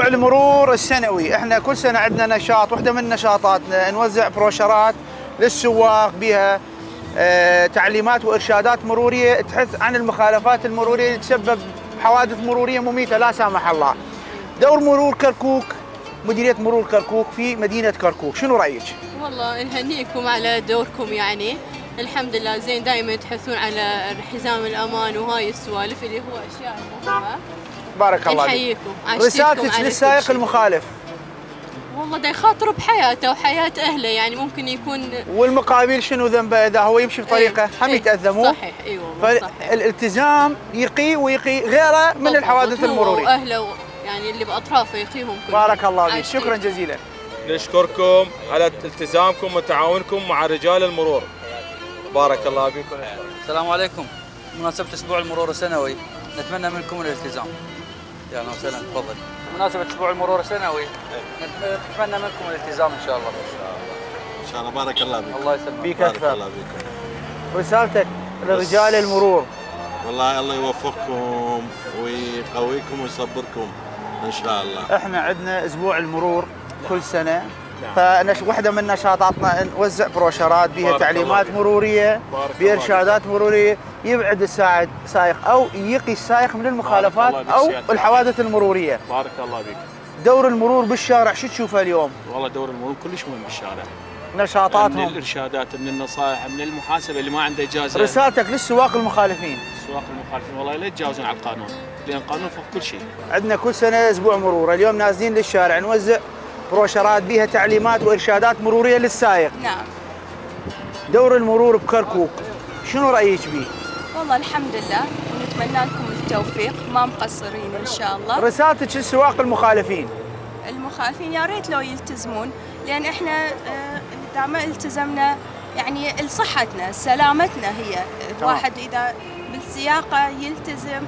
أسبوع المرور السنوي، احنا كل سنة عندنا نشاط، واحدة من نشاطاتنا نوزع بروشرات للسواق بها تعليمات وإرشادات مرورية تحث عن المخالفات المرورية اللي تسبب حوادث مرورية مميتة لا سامح الله. دور مرور كركوك، مديرية مرور كركوك في مدينة كركوك، شنو رأيك؟ والله نهنيكم على دوركم، يعني الحمد لله زين، دائما تحثون على حزام الأمان وهاي السوالف اللي هو أشياء مهمة. بارك الله فيك. نحييكم. رسالتك للسائق المخالف؟ والله دا يخاطر بحياته وحياة أهله، يعني ممكن يكون. والمقابل شنو ذنبه إذا هو يمشي بطريقة هم يتأذمون؟ صحيح، اي والله صحيح. فالالتزام يقي ويقي غيره من الحوادث المرورية. وأهله يعني اللي بأطرافه يقيهم كلهم. بارك الله فيك، شكرا جزيلا. نشكركم على التزامكم وتعاونكم مع رجال المرور. بارك الله فيكم. السلام عليكم. بمناسبة أسبوع المرور السنوي نتمنى منكم الالتزام. يا اهلا وسهلا، تفضل. بمناسبة أسبوع المرور السنوي نتمنى منكم الالتزام إن شاء الله. ان شاء الله. بارك الله فيك. الله يسلمك. بيك بارك أكثر. الله فيكم. رسالتك لرجال المرور؟ والله الله يوفقكم ويقويكم ويصبركم ان شاء الله. احنا عندنا اسبوع المرور كل سنه، واحده من نشاطاتنا نوزع بروشرات بها تعليمات مروريه بارشادات مروريه يبعد السائق او يقي السائق من المخالفات او الحوادث المروريه. بارك الله فيك. دور المرور بالشارع شو تشوفه اليوم؟ والله دور المرور كلش مهم بالشارع. نشاطاتهم، من الارشادات، من النصائح، من المحاسبه اللي ما عنده اجازه. رسالتك للسواق المخالفين؟ السواق المخالفين والله لا يتجاوزون على القانون، لان القانون فوق كل شيء. عندنا كل سنه اسبوع مرور، اليوم نازلين للشارع نوزع بروشرات بها تعليمات وارشادات مروريه للسائق. نعم. دور المرور بكركوك شنو رايك به؟ والله الحمد لله، ونتمنى لكم التوفيق، ما مقصرين ان شاء الله. رسالتك للسواق المخالفين؟ المخالفين يا ريت لو يلتزمون، لان احنا اذا ما التزمنا يعني لصحتنا سلامتنا هي الواحد اذا بالسياقه يلتزم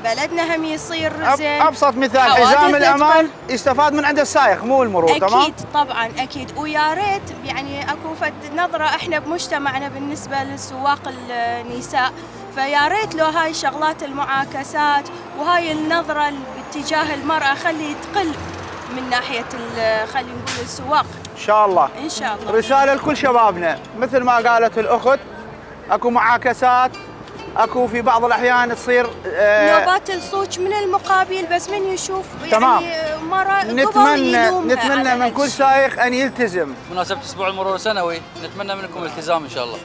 بلدنا هم يصير زين. ابسط مثال حزام الامان يستفاد من عند السائق مو المرور. أكيد تمام؟ طبعا اكيد، ويا ريت يعني اكو فد نظره احنا بمجتمعنا بالنسبه للسواق النساء، فيا ريت لو هاي شغلات المعاكسات وهاي النظره باتجاه المراه خلي تقل من ناحيه خلينا نقول السواق. ان شاء الله. ان شاء الله. رساله لكل شبابنا، مثل ما قالت الاخت اكو معاكسات، اكو في بعض الاحيان تصير نوبات الصوت من المقابل، بس من يشوف تمام. يعني مره نتمنى من كل سائق ان يلتزم. بمناسبة أسبوع المرور السنوي نتمنى منكم الالتزام إن شاء الله.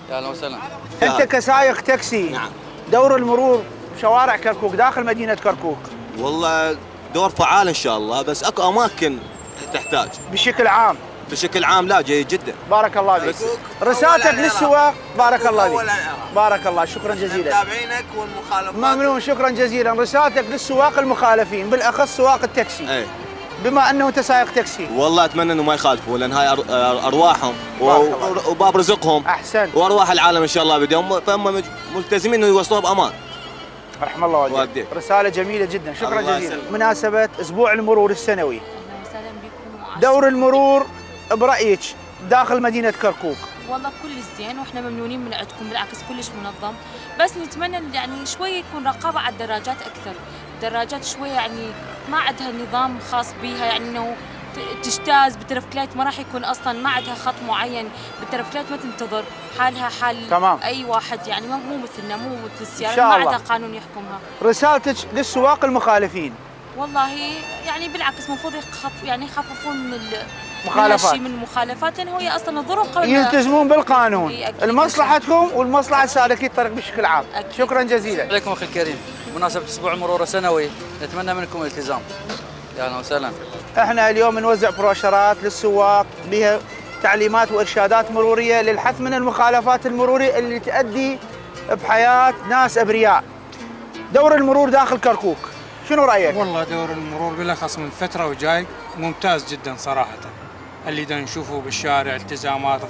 يا اهلا وسهلا. انت كسائق تاكسي، نعم. دور المرور بشوارع كركوك داخل مدينه كركوك؟ والله دور فعال ان شاء الله، بس اكو اماكن تحتاج. بشكل عام؟ بشكل عام لا، جيد جدا. بارك الله فيك. رسالتك للسواق؟ بارك الله فيك. بارك الله، شكرا جزيلا. متابعينك والمخالفات ممنون، شكرا جزيلا. رسالتك للسواق المخالفين بالاخص سواق التاكسي؟ ايه. بما انه انت سائق تاكسي. والله اتمنى انه ما يخالفوا، لان هاي ارواحهم وباب رزقهم. احسن. وارواح العالم ان شاء الله بدهم، فهم ملتزمين انه يوصلوها بامان. رحم الله والديك. رساله جميله جدا، شكرا جزيلا. مناسبه اسبوع المرور السنوي، اهلا وسهلا بكم. دور المرور برايك داخل مدينه كركوك؟ والله كلش زين، واحنا ممنونين من عندكم، بالعكس كلش منظم، بس نتمنى يعني شويه يكون رقابه على الدراجات اكثر. الدراجات شويه يعني ما عندها نظام خاص بيها، يعني انه تجتاز بالترفكلات، ما راح يكون اصلا ما عندها خط معين بالترفكلات، ما تنتظر حالها حال تمام. اي واحد، يعني مو مثلنا، مو مثل السياره، شاء ما الله. عندها قانون يحكمها. رسالتك للسواق المخالفين؟ والله يعني بالعكس المفروض يخففون من مخالفات، من المخالفات، لان هي اصلا الضرر قبل يلتزمون بالقانون لمصلحتكم ولمصلحه سالكي الطريق بشكل عام. أكيد. شكرا جزيلا. عليكم اخي الكريم. بمناسبة أسبوع المرور السنوي نتمنى منكم الالتزام. يا اهلا وسهلا. احنا اليوم نوزع بروشرات للسواق بها تعليمات وارشادات مروريه للحث من المخالفات المروريه اللي تؤدي بحياه ناس ابرياء. دور المرور داخل كركوك شنو رايك؟ والله دور المرور بالاخص من فتره وجاي ممتاز جدا صراحه. اللي دا نشوفه بالشارع التزامات،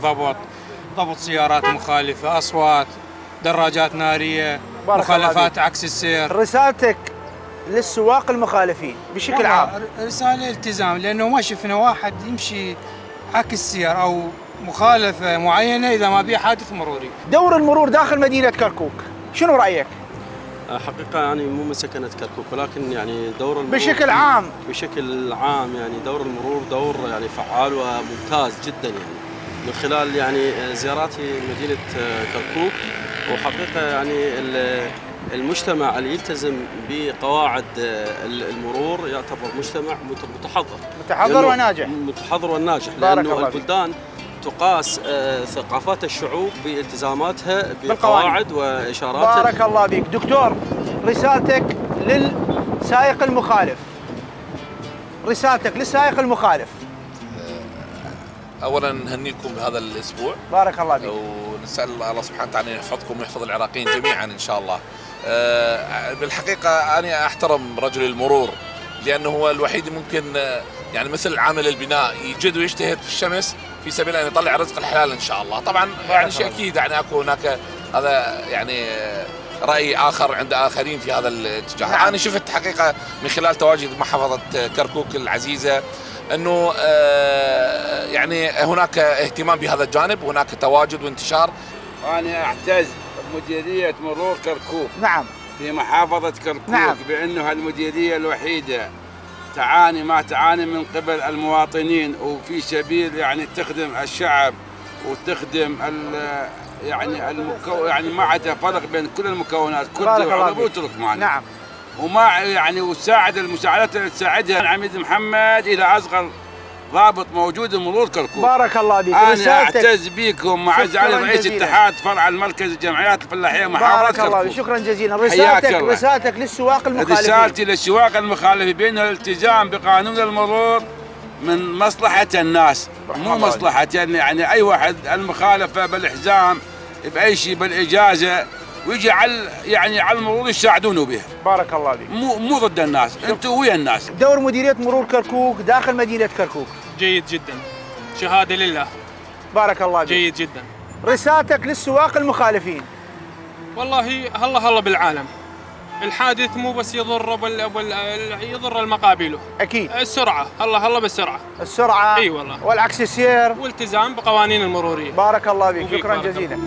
ضبط سيارات مخالفه، اصوات، دراجات ناريه، مخالفات عكس السير. رسالتك للسواق المخالفين بشكل عام؟ رساله التزام، لانه ما شفنا واحد يمشي عكس السير او مخالفه معينه اذا ما بيه حادث مروري. دور المرور داخل مدينه كركوك شنو رايك؟ حقيقة يعني مو من سكنة كركوك، ولكن يعني دور المرور بشكل عام يعني دور المرور دور يعني فعال وممتاز جدا يعني من خلال يعني زياراتي مدينة كركوك. وحقيقة يعني المجتمع اللي يلتزم بقواعد المرور يعتبر مجتمع متحضر وناجح. متحضر وناجح، لأنه البلدان تقاس ثقافات الشعوب بالتزاماتها بقواعد وإشارات. بارك الله بك. دكتور، رسالتك للسائق المخالف، رسالتك للسائق المخالف. اولا نهنيكم بهذا الاسبوع، بارك الله بك، ونسال الله سبحانه وتعالى يحفظكم ويحفظ العراقيين جميعا ان شاء الله. بالحقيقه انا احترم رجل المرور، لانه هو الوحيد ممكن يعني مثل عامل البناء يجد ويجتهد في الشمس في سبيل ان يطلع رزق الحلال ان شاء الله. طبعا يعني شيء اكيد يعني اكو هناك هذا يعني راي اخر عند اخرين في هذا الاتجاه. نعم. انا شفت حقيقه من خلال تواجد محافظه كركوك العزيزه انه يعني هناك اهتمام بهذا الجانب، وهناك تواجد وانتشار. انا اعتز بمديريه مرور كركوك نعم في محافظه كركوك نعم. بانه المديريه الوحيده تعاني ما تعاني من قبل المواطنين، وفي سبيل يعني تخدم الشعب وتخدم يعني يعني ما عندها فرق بين كل المكونات، كل عضو يترك معنا. نعم. وما يعني وساعد المساعدات اللي تساعدها العميد محمد الى اصغر ضابط موجود بمرور كركوك. بارك الله بك. انا اعتز بكم معز علي رئيس اتحاد فرع المركز الجمعيات الفلاحيه محافظه كركوك. بارك الله، شكرا جزيلا. رسالتك للسواق المخالفين. رسالتي للسواق المخالفين بانه الالتزام بقانون المرور من مصلحه الناس، مو مصلحه يعني اي واحد المخالفه بالحزام باي شيء بالاجازه ويجي على المرور يساعدونه بها. بارك الله بك. مو ضد الناس، انتم ويا الناس. دور مديريه مرور كركوك داخل مدينه كركوك جيد جدا، شهاده لله. بارك الله بك. جيد جدا. رسالتك للسواق المخالفين. والله هلا بالعالم، الحادث مو بس يضر يضر المقابله. اكيد. السرعه، هلا بالسرعه. السرعه. اي والله. والعكس السير. والتزام بقوانين المروريه. بارك الله بك، شكرا جزيلا.